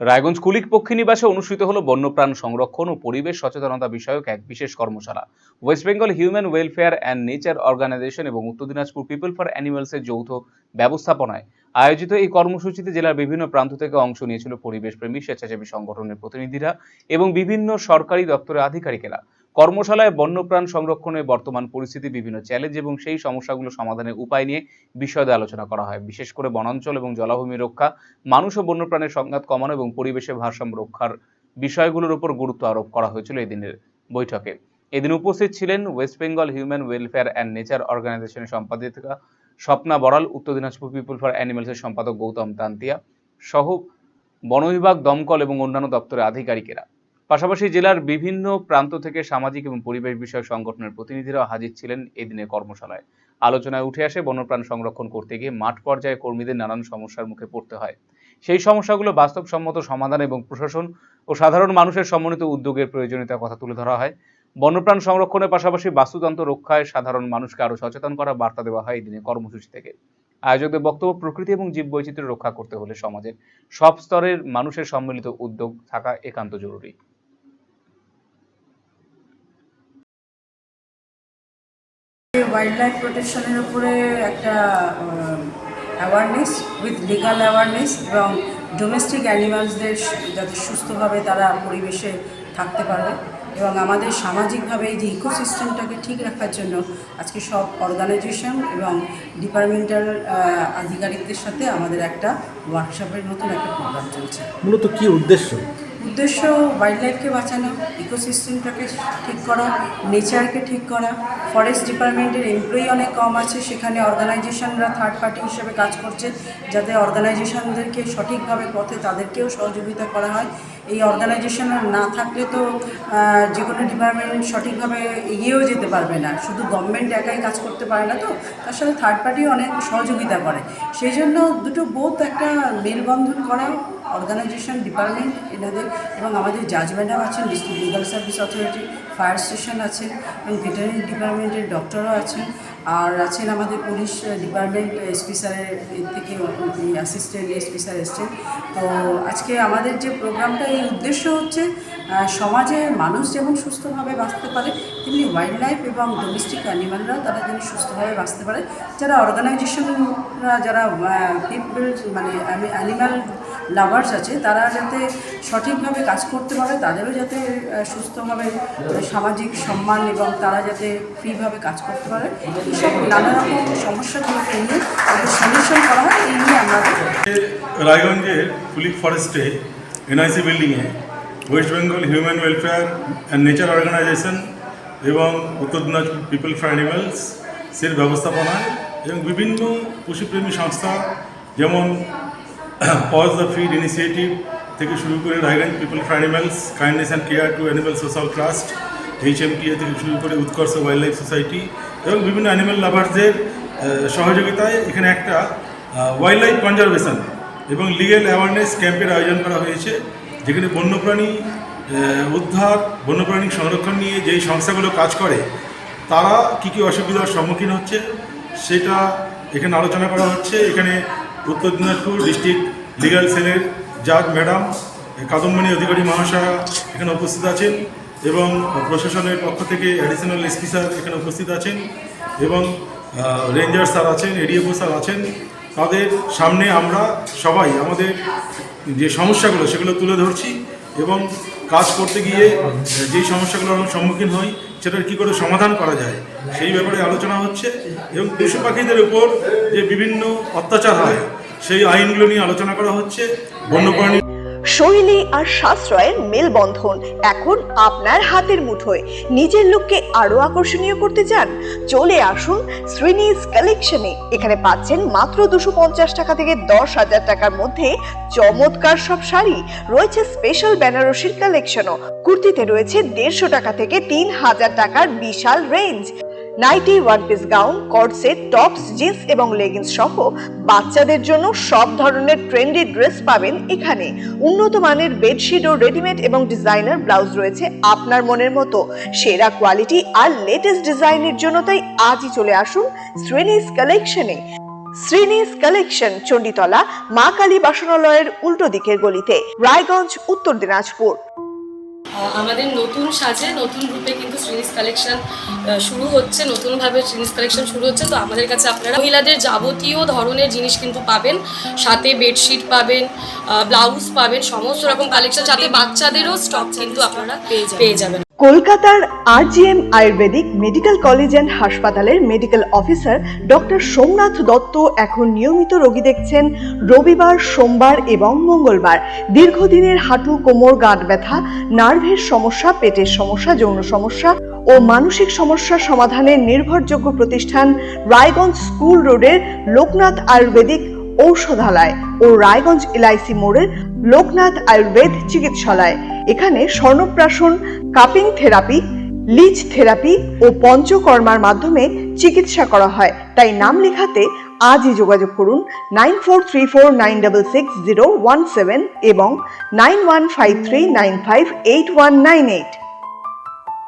রায়গঞ্জ কুলিক পক্ষী নিবাসে অনুষ্ঠিত হলো বন্যপ্রাণ সংরক্ষণ ও পরিবেশ সচেতনতা বিষয়ক এক বিশেষ কর্মশালা। West Bengal human welfare and nature organisation এবং উত্তর দিনাজপুর পিপল ফর অ্যানিমালসের যৌথ ব্যবস্থাপনায় আয়োজিত এই কর্মসূচিতে জেলার বিভিন্ন প্রান্ত থেকে অংশ নিয়েছিল পরিবেশপ্রেমী স্বেচ্ছাসেবী সংগঠনের প্রতিনিধিরা এবং বিভিন্ন সরকারি দপ্তরের আধিকারিকেরা। কর্মশালায় বন্যপ্রাণ সংরক্ষণের বর্তমান পরিস্থিতি, বিভিন্ন চ্যালেঞ্জ এবং সেই সমস্যাগুলো সমাধানের উপায় নিয়ে বিশদে আলোচনা করা হয়। বিশেষ করে বনাঞ্চল এবং জলাভূমি রক্ষা, মানুষ ও বন্যপ্রাণের সংঘাত কমানো এবং পরিবেশের ভারসাম্য রক্ষার বিষয়গুলোর উপর গুরুত্ব আরোপ করা হয়েছিল এই দিনের বৈঠকে। এদিন উপস্থিত ছিলেন West Bengal human welfare and nature অর্গানাইজেশনের সম্পাদিকা স্বপ্না বড়াল, উত্তর দিনাজপুর পিপল ফর অ্যানিমালসের সম্পাদক গৌতম তান্তিয়া সহ বন বিভাগ, দমকল এবং অন্যান্য দপ্তরের আধিকারিকেরা। পাশাপাশি জেলার বিভিন্ন প্রান্ত থেকে সামাজিক এবং পরিবেশ বিষয়ক সংগঠনের প্রতিনিধিরাও হাজির ছিলেন এই দিনের কর্মশালায়। আলোচনায় উঠে আসে বন্যপ্রাণ সংরক্ষণ করতে গিয়ে মাঠ পর্যায়ে কর্মীদের নানান সমস্যার মুখে পড়তে হয়। সেই সমস্যাগুলো বাস্তবসম্মত সমাধান এবং প্রশাসন ও সাধারণ মানুষের সমন্বিত উদ্যোগের প্রয়োজনীয়তার কথা তুলে ধরা হয়। বন্যপ্রাণ সংরক্ষণের পাশাপাশি বাস্তুতন্ত্র রক্ষায় সাধারণ মানুষকে আরও সচেতন করার বার্তা দেওয়া হয় এই দিনের কর্মসূচি থেকে। আয়োজকদের বক্তব্য, প্রকৃতি এবং জীববৈচিত্র্য রক্ষা করতে হলে সমাজের সব স্তরের মানুষের সম্মিলিত উদ্যোগ থাকা একান্ত জরুরি। ওয়াইল্ড লাইফ প্রোটেকশনের উপরে একটা অ্যাওয়ারনেস উইথ লিগাল অ্যাওয়ারনেস এবং ডোমেস্টিক অ্যানিমালসদের যাতে সুস্থভাবে তারা পরিবেশে থাকতে পারবে এবং আমাদের সামাজিকভাবে এই যে ইকোসিস্টেমটাকে ঠিক রাখার জন্য আজকে সব অর্গানাইজেশন এবং ডিপার্টমেন্টাল আধিকারিকদের সাথে আমাদের একটা ওয়ার্কশপের মতন একটা প্রোগ্রাম চলছে। মূলত কী উদ্দেশ্য? উদ্দেশ্য ওয়াইল্ড লাইফকে বাঁচানো, ইকোসিস্টেমটাকে ঠিক করা, নেচারকে ঠিক করা। ফরেস্ট ডিপার্টমেন্টের এমপ্লয়ি অনেক কম আছে, সেখানে অর্গানাইজেশনরা থার্ড পার্টি হিসেবে কাজ করছে যাতে অর্গানাইজেশনদেরকে সঠিকভাবে পথে তাদেরকেও সহযোগিতা করা হয়। এই অর্গানাইজেশন না থাকলে তো যে কোনো ডিপার্টমেন্ট সঠিকভাবে এগিয়েও যেতে পারবে না, শুধু গভর্নমেন্ট একাই কাজ করতে পারে না, তো তার সাথে থার্ড পার্টিও অনেক সহযোগিতা করে। সেই জন্য দুটো বোথ একটা মেলবন্ধন করা, অর্গানাইজেশন, ডিপার্টমেন্ট এনাদের এবং আমাদের জাজ ম্যাডাম আছেন, district legal service authority, fire station আছেন এবং ভেটেরিনারি ডিপার্টমেন্টের ডক্টরও আছেন, আর আছেন আমাদের পুলিশ ডিপার্টমেন্ট এসপি স্যারের থেকে অ্যাসিস্ট্যান্ট এসপি স্যার এসছেন। তো আজকে আমাদের যে প্রোগ্রামটা, এই উদ্দেশ্য হচ্ছে সমাজে মানুষ যেমন সুস্থভাবে বাঁচতে পারে, তেমনি ওয়াইল্ড লাইফ এবং ডোমেস্টিক অ্যানিমালরা তারা যেন সুস্থভাবে বাঁচতে পারে। যারা অর্গানাইজেশনরা, যারা পিপল মানে অ্যানিমাল লাভার্স আছে, তারা যাতে সঠিকভাবে কাজ করতে পারে, তাদেরও যাতে সুস্থভাবে সামাজিক সম্মান এবং তারা যাতে ফ্রিভাবে কাজ করতে পারে, এইসব নানা রকম সমস্যাগুলোকে নিয়ে তাদের সলিউশন করা হয়। এই নিয়ে আমরা রায়গঞ্জের কুলিক ফরেস্টে এনআইসি বিল্ডিংয়ে West Bengal human welfare and nature organisation এবং উত্তর দিনাজপুর পিপল ফর অ্যানিমালসের ব্যবস্থাপনায় এবং বিভিন্ন পশুপ্রেমী সংস্থা যেমন পজ দ্য ফিড ইনিশিয়েটিভ থেকে শুরু করে Raiganj people for animals, kindness and care two animal social trust, HMTA থেকে শুরু করে উৎকর্ষ ওয়াইল্ড লাইফ সোসাইটি এবং বিভিন্ন অ্যানিমাল লাভার্সদের সহযোগিতায় এখানে একটা ওয়াইল্ড লাইফ কনজারভেশন এবং লিগ্যাল অ্যাওয়ারনেস ক্যাম্পের আয়োজন করা হয়েছে, যেখানে বন্যপ্রাণী উদ্ধার, বন্যপ্রাণী সংরক্ষণ নিয়ে যেই সংস্থাগুলো কাজ করে তারা কী কী অসুবিধার সম্মুখীন হচ্ছে সেটা এখানে আলোচনা করা হচ্ছে। এখানে উত্তর দিনাজপুর ডিস্ট্রিক্ট লিগ্যাল সেলের জাজ ম্যাডাম কাদম্বিনী অধিকারী মহাশয়া এখানে উপস্থিত আছেন এবং প্রশাসনের পক্ষ থেকে অ্যাডিশনাল এসপি স্যার এখানে উপস্থিত আছেন এবং রেঞ্জার স্যার আছেন, এডিএফও স্যার আছেন। তাদের সামনে আমরা সবাই আমাদের যে সমস্যাগুলো সেগুলো তুলে ধরছি এবং কাজ করতে গিয়ে যেই সমস্যাগুলোর সম্মুখীন হই সেটার কী করে সমাধান করা যায় সেই ব্যাপারে আলোচনা হচ্ছে এবং পশু পাখিদের উপর যে বিভিন্ন অত্যাচার হয় সেই আইনগুলো নিয়ে আলোচনা করা হচ্ছে। বন্যপ্রাণী শৈলী আর সাশ্রয়ের মেলবন্ধন এখন আপনার হাতের মুঠোয়। নিজের লুককে আরো আকর্ষণীয় করতে চান? চলে আসুন শ্রীনিজ কালেকশনে। এখানে পাচ্ছেন মাত্র 250 টাকা থেকে 10,000 টাকার মধ্যে চমৎকার সব শাড়ি। রয়েছে স্পেশাল বেনারসির কালেকশনও। কুর্তিতে রয়েছে 150 টাকা থেকে 3,000 টাকার বিশাল range. Nighty, one piece gown, cot set, tops, jeans এবং লেগিংস সহ বাচ্চাদের জন্য সব ধরনের ট্রেন্ডি ড্রেস পাবেন এখানে। উন্নত মানের বেডশিট ও রেডিমেড এবং ডিজাইনার ব্লাউজ রয়েছে আপনার মনের মতো। সেরা কোয়ালিটি আর লেটেস্ট ডিজাইনের জন্য তাই আজই চলে আসুন শ্রেণীজ কালেকশনে। শ্রীনিস কালেকশন, চণ্ডীতলা মা কালী বাসনালয়ের উল্টো দিকের গলিতে, রায়গঞ্জ, উত্তর দিনাজপুর। আমাদের নতুন সাজে নতুন রূপে কিন্তু শ্রীনিস কালেকশন শুরু হচ্ছে, নতুনভাবে শ্রীনিস কালেকশন শুরু হচ্ছে। তো আমাদের কাছে আপনারা মহিলাদের যাবতীয় ধরনের জিনিস কিন্তু পাবেন, সাথে বেডশিট পাবেন, ব্লাউজ পাবেন, সমস্ত রকম কালেকশন, সাথে বাচ্চাদেরও স্টক কিন্তু আপনারা পেয়ে যাবেন। কলকাতার RGM Ayurvedic medical college and হাসপাতালের medical officer doctor Somnath Dutta এখন নিয়মিত রোগী দেখছেন রবিবার, সোমবার এবং মঙ্গলবার। দীর্ঘদিনের হাঁটু, কোমর, গাঁট ব্যথা, নার্ভের সমস্যা, পেটের সমস্যা, যৌন সমস্যা ও মানসিক সমস্যা সমাধানের নির্ভরযোগ্য প্রতিষ্ঠান রায়গঞ্জ স্কুল রোডের লোকনাথ আয়ুর্বেদিক ঔষধালয় ও রায়গঞ্জ LIC মোড়ের লোকনাথ আয়ুর্বেদ চিকিৎসালয়। এখানে স্বর্ণপ্রাশন, কাপিং থেরাপি, লিচ থেরাপি ও পঞ্চকর্মার মাধ্যমে চিকিৎসা করা হয়। তাই নাম লেখাতে আজই যোগাযোগ করুন 9434966017 এবং 9153958198।